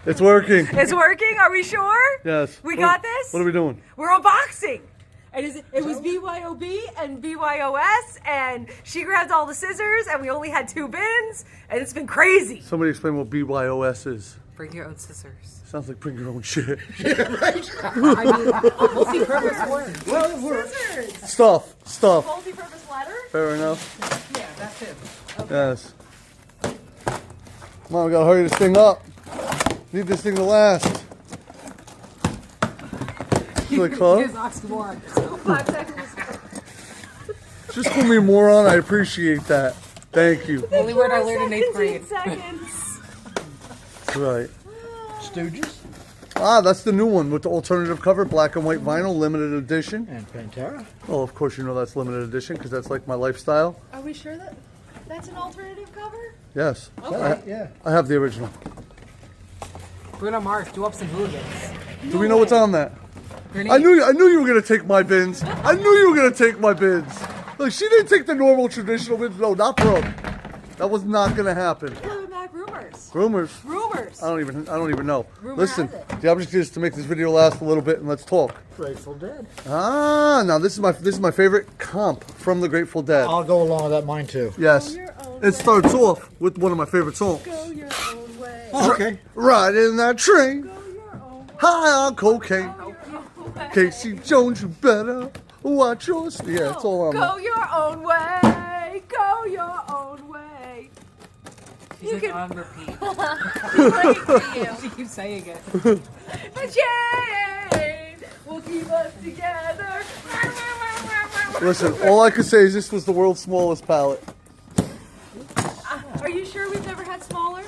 It's working. It's working? Are we sure? Yes. We got this? What are we doing? We're unboxing. And it was BYOB and BYOS, and she grabbed all the scissors, and we only had 2 bins, and it's been crazy. Somebody explain what BYOS is. Bring your own scissors. Sounds like bring your own shit. Yeah, right. I mean, multi-purpose words. Well, it works. Scissors. Stuff. Multi-purpose letter? Fair enough. Yeah, that's it. Okay. Yes. Come on, we gotta hurry this thing up. Need this thing to last. Like, huh? Here's oxymoron. 5 seconds. Just call me a moron. I appreciate that. Thank you. Only word I learned in 8th grade. That's right. Stooges. Ah, that's the new one with the alternative cover, black and white vinyl, limited edition. And Pantera. Oh, of course you know that's limited edition because that's like my lifestyle. Are we sure that that's an alternative cover? Yes. Okay, yeah. I have the original. Bruno Mars, do ups and hooligans. Do we know what's on that? Grenade. I knew you were gonna take my bins. I knew you were gonna take my bins. Look, she didn't take the normal traditional bins. No, not Brooke. That was not gonna happen. Back rumors. Rumors. Rumors. I don't even know. Rumor Listen, has it. the object is to make this video last a little bit and let's talk. Grateful Dead. Ah, now this is my favorite comp from the Grateful Dead. I'll go along with that. Mine too. Yes. Go your own It starts off with one of my favorite songs. Go your own way. Okay. Ride in that train, Go your own way. high on cocaine. Go your own way. Casey Jones, you better watch yours. Yeah, it's all on there. Go your own way. Go your own way. She's You like can- on repeat. Wait for you. She keeps saying it. The chain will keep us together. Listen, all I can say is this was the world's smallest pallet. Are you sure we've never had smaller?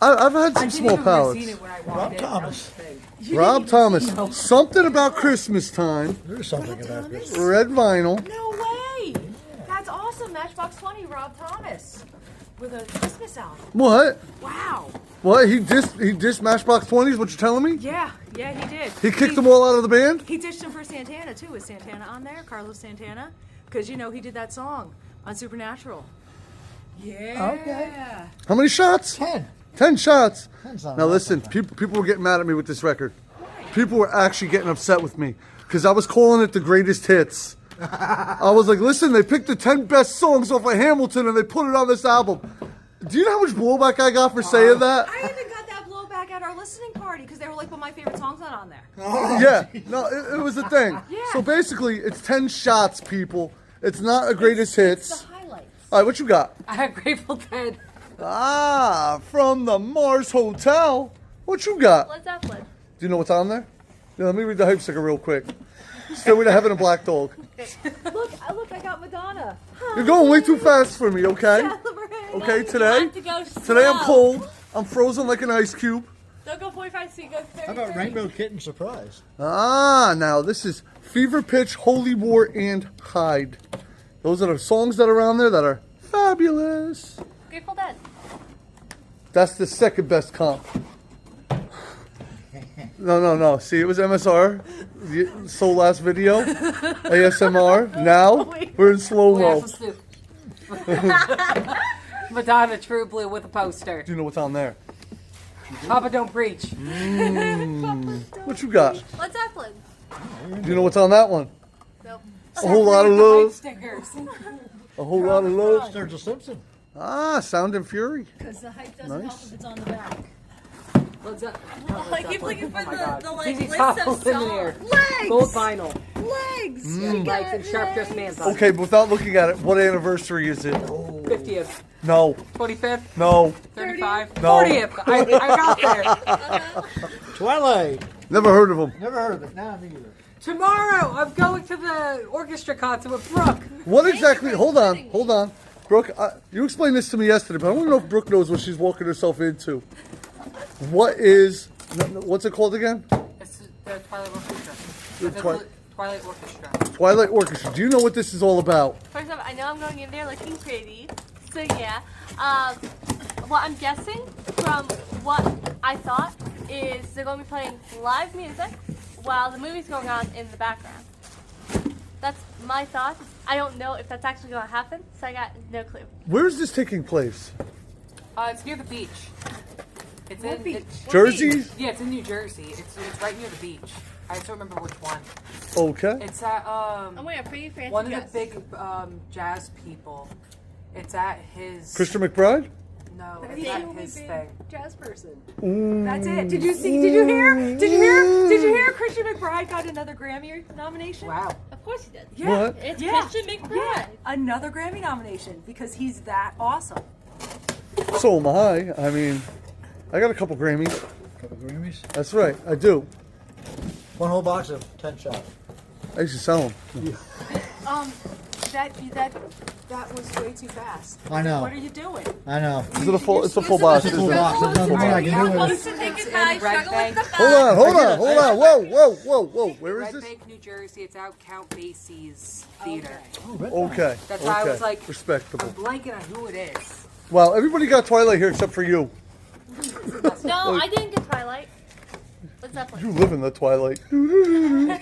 I've had I some didn't small even pallets. seen it when I walked Rob in. Thomas. That was the thing. Rob Thomas. Something about Christmas time. There's something about this. Red vinyl. No way. That's awesome. Matchbox 20, Rob Thomas. With a Christmas album. What? Wow. What? He dissed Matchbox 20s? What you telling me? Yeah, he did. He kicked them all out of the band? He ditched him for Santana, too. Is Santana on there? Carlos Santana? Because, he did that song on Supernatural. Yeah. Okay. How many shots? 10. 10 shots. Ten's not Now enough listen, sometimes. people were getting mad at me with this record. People were actually getting upset with me because I was calling it the greatest hits. I was like, listen, they picked the 10 best songs off of Hamilton and they put it on this album. Do you know how much blowback I got for saying that? I even got that blowback at our listening party because they were like, well, my favorite song's not on there. Yeah, no, it was a thing. Yeah. So basically, it's 10 shots, people. It's not a greatest hits. The highlights. All right, what you got? I have Grateful Dead. Ah, from the Mars Hotel. What you got? Led Zeppelin. Do you know what's on there? Yeah, let me read the hype sticker real quick. Stairway to Heaven and Black Dog. Look, I got Madonna. You're going way too fast for me, okay? Celebrate. Okay, today to go today I'm cold. I'm frozen like an ice cube. Don't go 45, so you go 30. How about Rainbow Kitten Surprise? Ah, now this is Fever Pitch, Holy War, and Hide. Those are the songs that are on there that are fabulous. Grateful Dead. That's the second best comp. No. See, it was MSR. So last video, ASMR. Now we're in slow mo. Madonna, True Blue with a poster. Do you know what's on there? Papa Don't Preach. What you got? Led Zeppelin. Do you know what's on that one? Nope. A whole lot of With the hype love. stickers. A whole lot of love. Sturgill Simpson. Ah, Sound and Fury. Because the hype doesn't Nice. help if it's on the back. What's up? I keep looking for the like ZZ list Top of was in there. songs. Legs. Gold vinyl. Legs. Like some sharp dressed man's on. Okay, but without looking at it, what anniversary is it? 50th. No, 25th. no, 35. No. 40th. I got there. Twilight. never heard of them. Never heard of it. Nah, me either. Tomorrow, I'm going to the orchestra concert with Brooke. What exactly? Hold on. Brooke, you explained this to me yesterday, but I want to know if Brooke knows what she's walking herself into. What's it called again? It's the Twilight Orchestra. The Twilight Orchestra. Twilight Orchestra. Do you know what this is all about? First off, I know I'm going in there looking pretty, so yeah. What I'm guessing from what I thought is they're going to be playing live music while the movie's going on in the background. That's my thoughts. I don't know if that's actually going to happen, so I got no clue. Where is this taking place? It's near the beach. It's What in beach? Jersey? Yeah, it's in New Jersey. It's right near the beach. I just don't remember which one. Okay. It's at I'm wearing a pretty fancy one of dress. the big jazz people. It's at his. Christian McBride? No, He's it's the at only his big thing. jazz person. Ooh. That's it. Did you see? Did you hear? Did you hear? Did you hear? Christian McBride got another Grammy nomination. Wow. Of course he did. Yeah. What? It's Yeah. Christian McBride. Yeah. Another Grammy nomination because he's that awesome. So am I. I mean, I got a couple Grammys. Couple Grammys. That's right. I do. One whole box of 10 shots. I used to sell them. That was way too fast. I know. What are you doing? I know. Is it a full? It's a full box. It's a isn't full it? box. There's nothing I can do with it. To take it back, struggle with the Hold on, hold on. Whoa. Where is Red this? Bank, New Jersey. It's out Count Basie's theater. Okay. That's why I was okay. like, Respectable. I'm blanking on who it is. Well, everybody got Twilight here except for you. No, I didn't get Twilight. What's that You one? live in the Twilight. Where's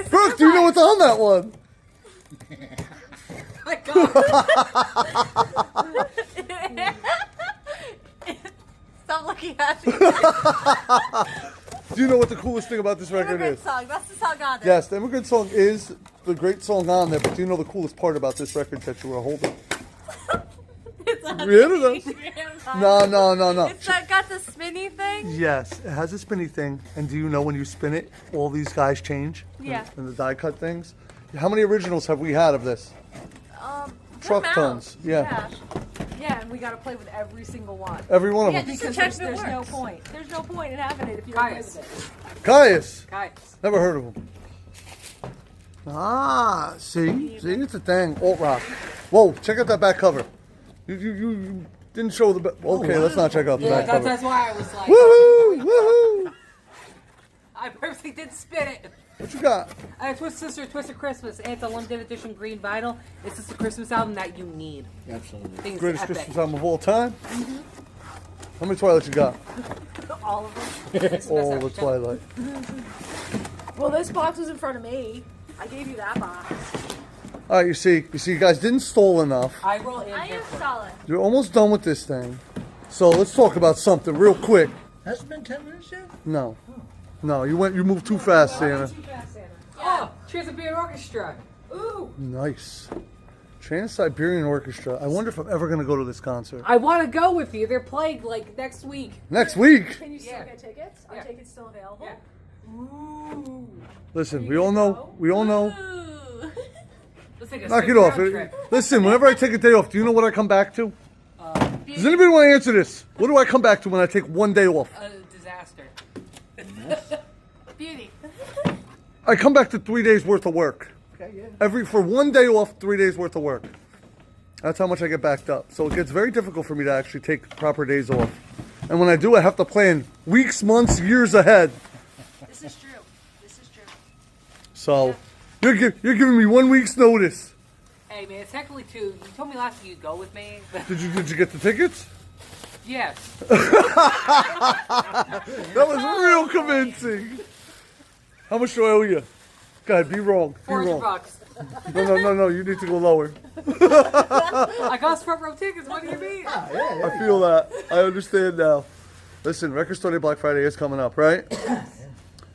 the Brooke, do you know what's on that one? My God. Stop looking at me. Do you know what the coolest thing about this record Immigrant is? song. That's the song on it. Yes, the Immigrant Song is the great song on there, but do you know the coolest part about this record that you were holding? It's on Yeah, the no. Instagram. No. It's got the spinny thing. Yes, it has a spinny thing, and do you know when you spin it, all these guys change? Yeah. And the die cut things? How many originals have we had of this? Good Truck amount. tons, yeah. Yeah, and we got to play with every single one. Every one of Yeah, them. just to Because check if it there's no works. point. There's no point in having it if you don't play Caius. with it. Caius. Guys. Never heard of him. Ah, see? See, it's a thing. Alt rock. Whoa, check out that back cover. You didn't show the back. Okay, let's not check out the back cover. That's why I was like, Woohoo! Woohoo! I purposely did spin it. What you got? Twisted Christmas. And it's a limited edition green vinyl. It's just a Christmas album that you need. Absolutely. Things Greatest epic. Christmas album of all time? How many Twilights you got? All of them. All the Twilight. Well, this box was in front of me. I gave you that box. All right, you see, you guys didn't stall enough. I will in I here am for solid. You're almost done with this thing. So let's talk about something real quick. Has it been 10 minutes yet? No. No, you moved too fast, Santa. Too fast, Santa. Oh, Trans-Siberian Orchestra. Ooh. Nice. Trans-Siberian Orchestra. I wonder if I'm ever going to go to this concert. I want to go with you. They're playing like next week. Next week. Can you still Yeah. get tickets? Are Yeah. tickets still available? Yeah. Ooh. Listen, we all know. Ooh. Let's take a Knock it straight off. round trip. Listen, whenever I take a day off, do you know what I come back to? Does anybody want to answer this? What do I come back to when I take one day off? A disaster. Beauty. I come back to 3 days worth of work. Okay, yeah. For one day off, 3 days worth of work. That's how much I get backed up. So it gets very difficult for me to actually take proper days off. And when I do, I have to plan weeks, months, years ahead. This is true. This is true. So you're giving me 1 week's notice. Hey man, it's technically 2. You told me last week you'd go with me. Did you get the tickets? Yes. That was real convincing. How much do I owe you? God, be wrong. Be wrong. $400. No. You need to go lower. I got front row tickets. What do you mean? I feel that. I understand now. Listen, Record Store Day Black Friday is coming up, right?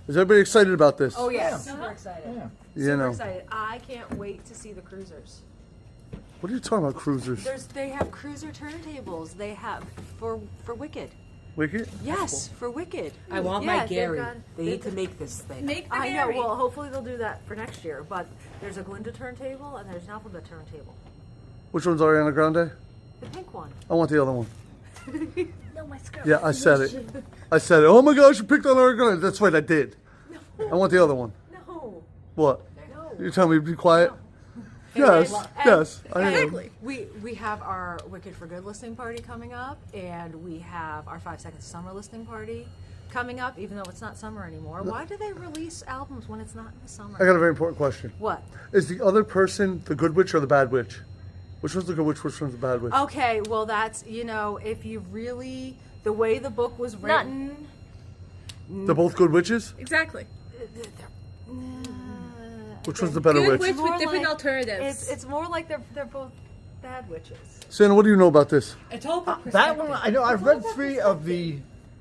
Is everybody excited about this? Oh yeah. Super excited. Yeah. You Super know. excited. I can't wait to see the cruisers. What are you talking about, cruisers? They have cruiser turntables. They have for Wicked. Wicked? Yes, for Wicked. I want Yeah, my they've Gary. got- They need to make this thing. Make the I know. Gary. Well, hopefully they'll do that for next year. But there's a Glinda turntable and there's an alphabet turntable. Which one's Ariana Grande? The pink one. I want the other one. No, my skirt. Yeah, I said it. I said it. Oh my gosh, you picked on Ariana Grande. That's right, I did. I want the other one. No. What? No. You tell me to be quiet? Yes, yes. I am. Exactly. We have our Wicked for Good listening party coming up, and we have our 5 Seconds of Summer listening party coming up, even though it's not summer anymore. Why do they release albums when it's not in the summer? I got a very important question. What? Is the other person the good witch or the bad witch? Which one's the good witch, which one's the bad witch? Okay, well that's, if you really, the way the book was written. They're both good witches? Exactly. Which one's the better Good witch? witch with different like- alternatives. It's more like they're bad witches. Santa, what do you know about this? It's all about That one, perspective. I know. I've read 3 of the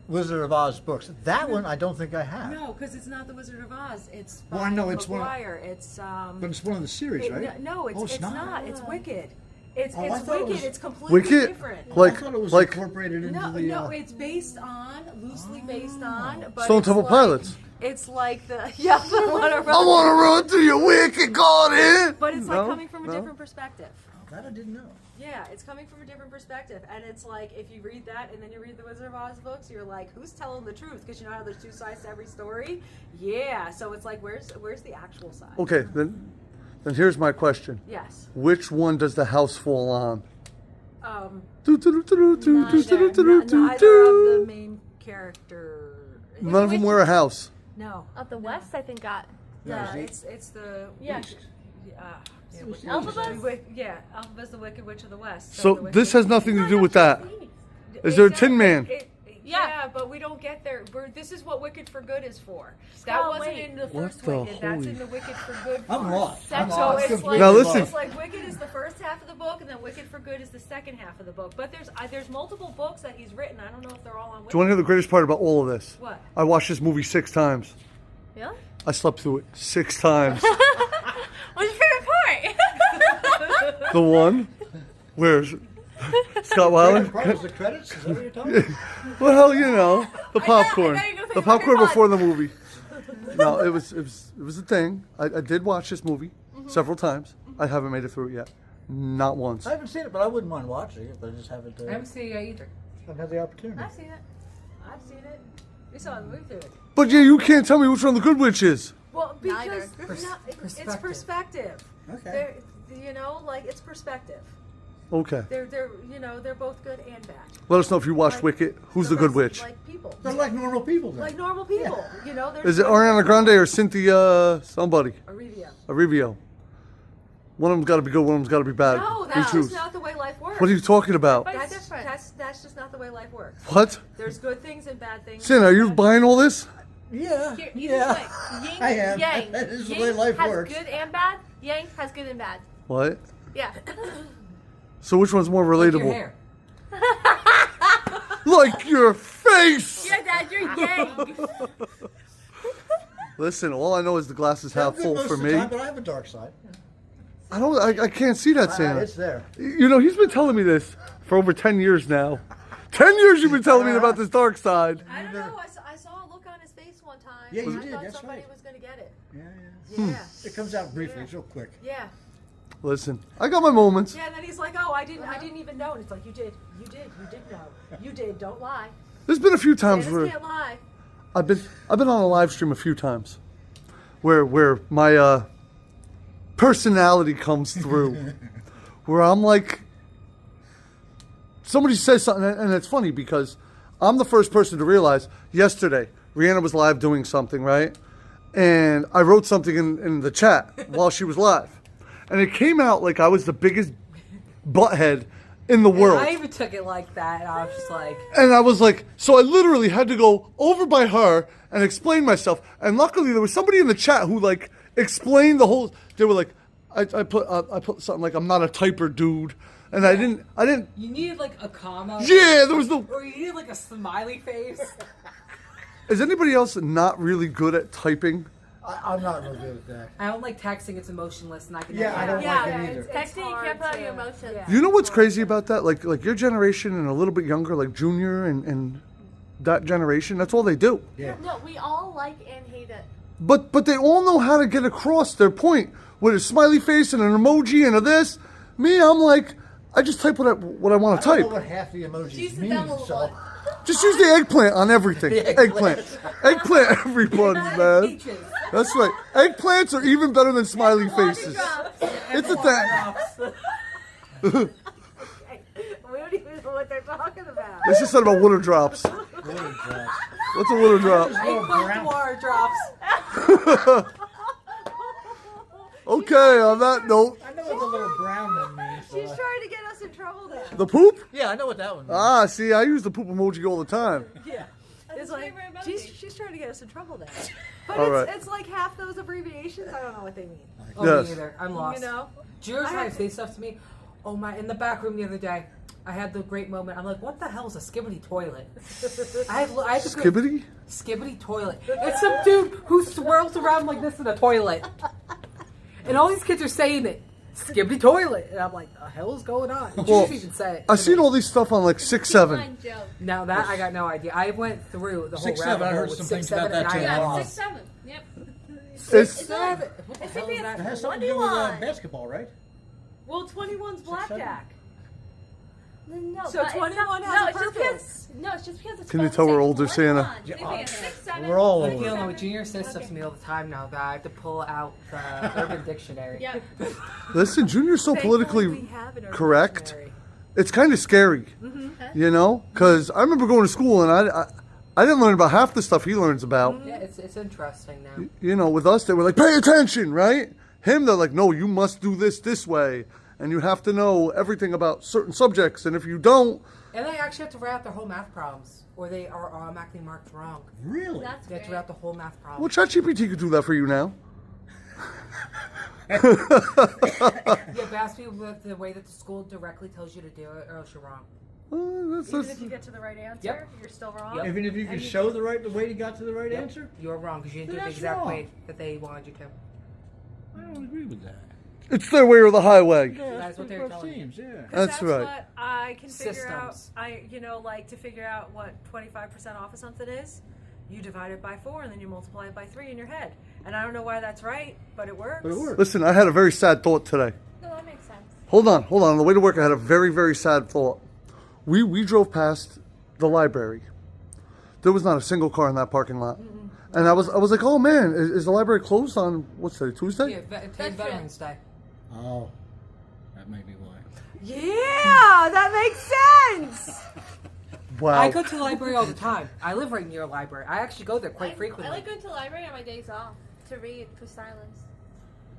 Wizard of Oz books. That one, I don't think I have. No, because it's not the Wizard of Oz. It's Well, I know it's one of- McGuire. It's But it's one of the series, right? No, it's, Oh, it's not. It's Wicked. It's Oh, I it's thought it Wicked. was- It's completely Wicked? different. Like- I thought it was like- incorporated into No, the. no, it's based on, loosely based on. But Stone it's Temple like, Pilots. It's like the yeah. I want to I run. want to run through your wicked garden. But it's like No? coming from a No? different perspective. That I didn't know. Yeah, it's coming from a different perspective, and it's like if you read that and then you read the Wizard of Oz books, you're like, who's telling the truth? Because you know how there's 2 sides to every story. Yeah, so it's like, where's the actual side? Okay, then here's my question. Yes. Which one does the house fall on? Neither of the main character. None of them wear a house. No. Of the West, I think got. Yeah, the- It's the Yeah. Elphaba. Yeah, Elphaba's the Wicked Witch of the West. So the Wicked this has nothing to do with that. Is there a Tin Man? Yeah, but we don't get there. This is what Wicked for Good is for. That Oh, wasn't wait. in the What first the Wicked. That's holy- in the Wicked for Good I'm part. lost. That's So all. it's like, Now listen. It's like Wicked is the first half of the book, and then Wicked for Good is the second half of the book. But there's multiple books that he's written. I don't know if they're all on Wicked. Do you want to hear the greatest part about all of this? What? I watched this movie 6 times. Really? I slept through it 6 times. What's your favorite part? The one where Scott Weiland. Part was the credits? Is that what you're talking about? Well, you know, the popcorn. I thought you were gonna say The popcorn fucking before the movie. No, it was a thing. I did watch this movie several times. I haven't made it through it yet. Not once. I haven't seen it, but I wouldn't mind watching it. But I just haven't. I haven't seen it yet either. Haven't had the opportunity. I've seen it. I've seen it. We saw the movie through it. But yeah, you can't tell me which one the good witch is. Well, because Neither. it's perspective. Okay. You know, like it's perspective. Okay. They're both good and bad. Let us know if you watched Like- Wicked. Who's the good witch? Like people. They're like normal people. Then. Like normal people. You know, there's Is it Ariana Grande or Cynthia somebody? Arivia. Arivio. One of them's got to be good, one of them's got to be bad. No, You that's choose. just not the way life works. What are you talking about? But- That's, It's different. that's just not the way life works. What? There's good things and bad things. Sin, are you buying all this? Yeah. Here, you Yeah. just like yin, I am. yang. That is the Yin way life has works. good and bad. Yang has good and bad. What? Yeah. So which one's more Like relatable? your hair. Like your face! Yeah, Dad, you're yang. Listen, all I know is the glass is half I'm good full most for of the me. time, but I have a dark side. I can't see that, Santa. It's there. You know, he's been telling me this for over 10 years now. 10 years you've been telling me about this dark side. I don't know. I saw a look on his face one time. Yeah, you and did, I thought that's somebody right. was going to get it. Yeah, Yeah. It comes out briefly. It's real quick. Yeah. Listen, I got my moments. Yeah, and then he's like, "Oh, I didn't even know." And it's like, "You did know. You did. Don't lie. There's been a few times Santas where can't lie." I've been on a live stream a few times where my personality comes through where I'm like somebody says something and it's funny because I'm the first person to realize yesterday Rihanna was live doing something, right? And I wrote something in the chat while she was live. And it came out like I was the biggest butthead in the world. I even took it like that, and I was just like, And I was like, so I literally had to go over by her and explain myself. And luckily, there was somebody in the chat who like explained the whole. They were like, I put something like, I'm not a typer, dude. And I didn't. you needed like a comma. Yeah, there was no. Or you needed like a smiley face. Is anybody else not really good at typing? I'm not real good at that. I don't like texting; it's emotionless, and I can. Yeah, never I don't have like it. it either. Texting, you can't put out your emotions. Yeah. You know what's crazy about that? Like your generation and a little bit younger, like Junior and that generation. That's all they do. Yeah. No, we all like and hate it. But they all know how to get across their point with a smiley face and an emoji and a this. Me, I'm like, I just type what I want to I don't type. know what half the emojis She's the mean. devil So one. Just use the eggplant on everything. The Eggplant. Eggplant everybody, man. Peaches. That's right. Eggplants are even better than smiley Water faces. drops. It's a thing. We don't even know what they're talking about. They just said about water drops. water drops. What's a water drop? Eggplant water drops. Okay, on that note, I know it's a little brown than me. So She's trying to get us in trouble there. the poop? yeah, I know what that one means. Ah, see, I use the poop emoji all the time. Yeah. It's like she's trying to get us in trouble there. But All it's, right. it's like half those abbreviations. I don't know what they mean. Oh, Yes. me either. I'm lost. You know? Junior's I trying have to say stuff to me. Oh my! In the back room the other day, I had the great moment. I'm like, what the hell is a skibbity toilet? I had to go- Skibbity? Skibbity toilet. It's some dude who swirls around like this in a toilet. And all these kids are saying it. Skibbity toilet. And I'm like, the hell is going on? And Well, you even say it. I seen all these stuff on like 6, 7. Fine joke. Now that I got no idea. I went through the whole 6, rabbit 7, I hole heard with some 6, things about 7, that and too. I Yeah, lost. 6, 7. Yep. 6, 7. What the It's hell is that? It has What something do to you do with want? basketball, right? Well, 21's blackjack. No, So but it's 21 not, has no, a it's just purpose. because, no, it's just because it's Can you spelled tell the we're same. older, 21. Santa? Do you think it's 6, 7? We're all I'm older. feeling like Junior says stuff to me all the time now that I have to pull out the Urban Dictionary. Yep. Listen, Junior's so Thankfully, politically we have an urban correct. dictionary. It's kind of scary, you know? Because I remember going to school and I didn't learn about half the stuff he learns about. Yeah, it's interesting now. You know, with us, they were like, pay attention, right? Him, they're like, no, you must do this way. And you have to know everything about certain subjects. And if you don't, And they actually have to write out their whole math problems, or they are automatically marked wrong. Really? That's They have to great. write out the whole math problem. well, ChatGPT could do that for you now. Yeah, but ask me with the way that the school directly tells you to do it, or else you're wrong. Even if you get to the right answer, Yep. you're still wrong. Yep. Even if you can show the way you got to the right Yep, answer? you're wrong because you didn't do it the That's exact wrong. way that they wanted you to. I don't agree with that. It's their way or the highway. That's what they're telling you. seems, yeah. 'Cause That's right. what I can figure out. Systems. Like to figure out what 25% off of something is, you divide it by 4 and then you multiply it by 3 in your head. And I don't know why that's right, but it works. But it works. Listen, I had a very sad thought today. No, that makes sense. Hold on. On the way to work, I had a very, very sad thought. We drove past the library. There was not a single car in that parking lot. And I was like, oh man, is the library closed on, what's today, Tuesday? Yeah, today's Veterans Day. Oh, that may be why. Yeah, that makes sense. Wow. I go to the library all the time. I live right near a library. I actually go there quite frequently. I like going to the library on my days off to read for silence.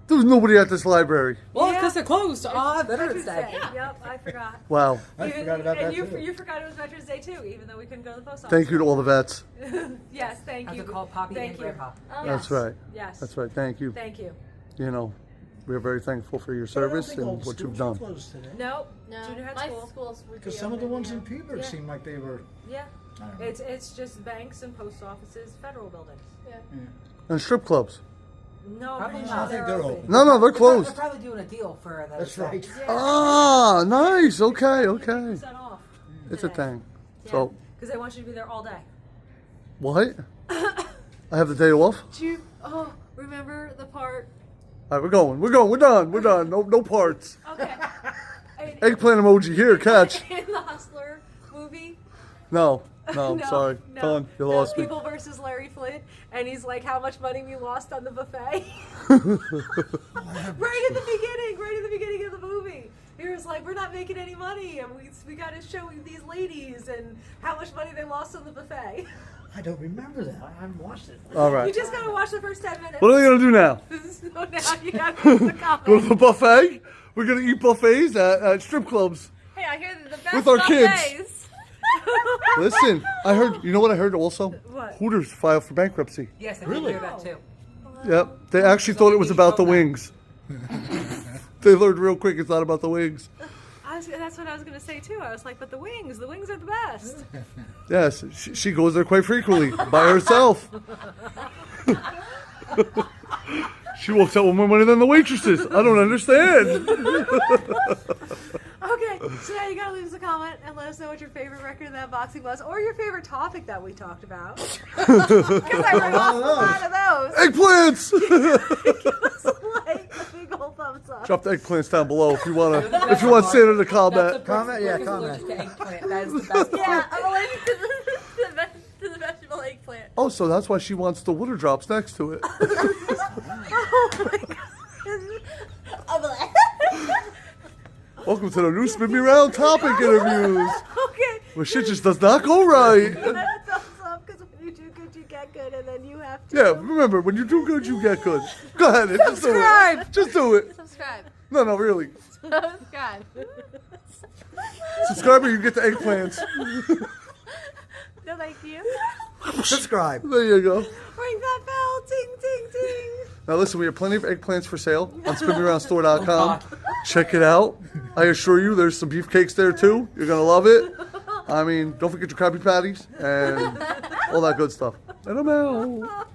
There was nobody at this library. Well, Yeah. because they're closed on Veterans Day. Yeah. Yep, I forgot. Wow. I forgot about and that you, too. you forgot it was Veterans Day too, even though we couldn't go to the post office. Thank you to all the vets. Yes, thank I have you. to call Poppy Thank and you. Grandpa. That's right. Yes. That's right. Thank you. Thank you. You know, we're very thankful for your service and what you've done. No, No, junior high my school. schools would be Because some of the open, ones yeah. in Peterborough Yeah. seemed like they were. Yeah. I don't know. It's just banks and post offices, federal buildings. Yeah. And strip clubs. No, Probably pretty not. sure I think they're they're open. open. No, they're They're closed. probably doing a deal for that. That's right. Ah, nice. Okay, okay. 50% off. It's a today. thing. Yeah. So, Because they want you to be there all day. what? I have the day off? Remember the part? All right, we're going. We're done. No parts. Okay. In- Eggplant emoji here, catch. In the Hustler movie. No, I'm sorry. Done. You lost me. People versus Larry Flint, and he's like, "How much money we lost on the buffet?" right at the beginning of the movie, he was like, "We're not making any money, and we got to show these ladies and how much money they lost on the buffet." I don't remember that. I haven't watched it. All You right. just gotta watch the first 10 minutes. What are they going to do now? So now you gotta go to the Go to comment. the buffet? We're going to eat buffets at strip clubs. Hey, I hear that the best With our kids. buffets. Listen, I heard, you know what I heard also? What? Hooters filed for bankruptcy. Yes, I Really? did hear that too. Yep. They actually thought it was about the wings. They learned real quick it's not about the wings. That's what I was gonna say too. I was like, but the wings are the best. Yes, she goes there quite frequently by herself. She walks out with more money than the waitresses. I don't understand. Okay, so now you gotta leave us a comment and let us know what your favorite record of that boxing was, or your favorite topic that we talked about. Because I read off a lot of those. Eggplants! Give us like a big old thumbs up. Drop the eggplants down below if you want Santa to comment. Comment, yeah, Because comment. allergic to eggplant. That is the best part. Yeah, I'm allergic to the vegetable eggplant. Oh, so that's why she wants the water drops next to it. I'm like, Welcome to the new Spin Me Round topic interviews. Okay. Where shit just does not go right. Thumbs up, because when you do good, you get good, and then you have to. Yeah, remember, when you do good, you get good. Go ahead, just do it. Just do it. subscribe. No, really. Subscribe. Subscribe or you get the eggplants. No, thank you. Subscribe. There you go. Ring that bell, ting, ting, ting. Now listen, we have plenty of eggplants for sale on spinmearoundstore.com. Check it out. I assure you, there's some beefcakes there too. You're gonna love it. I mean, don't forget your Krabby Patties and all that good stuff. And I'm out.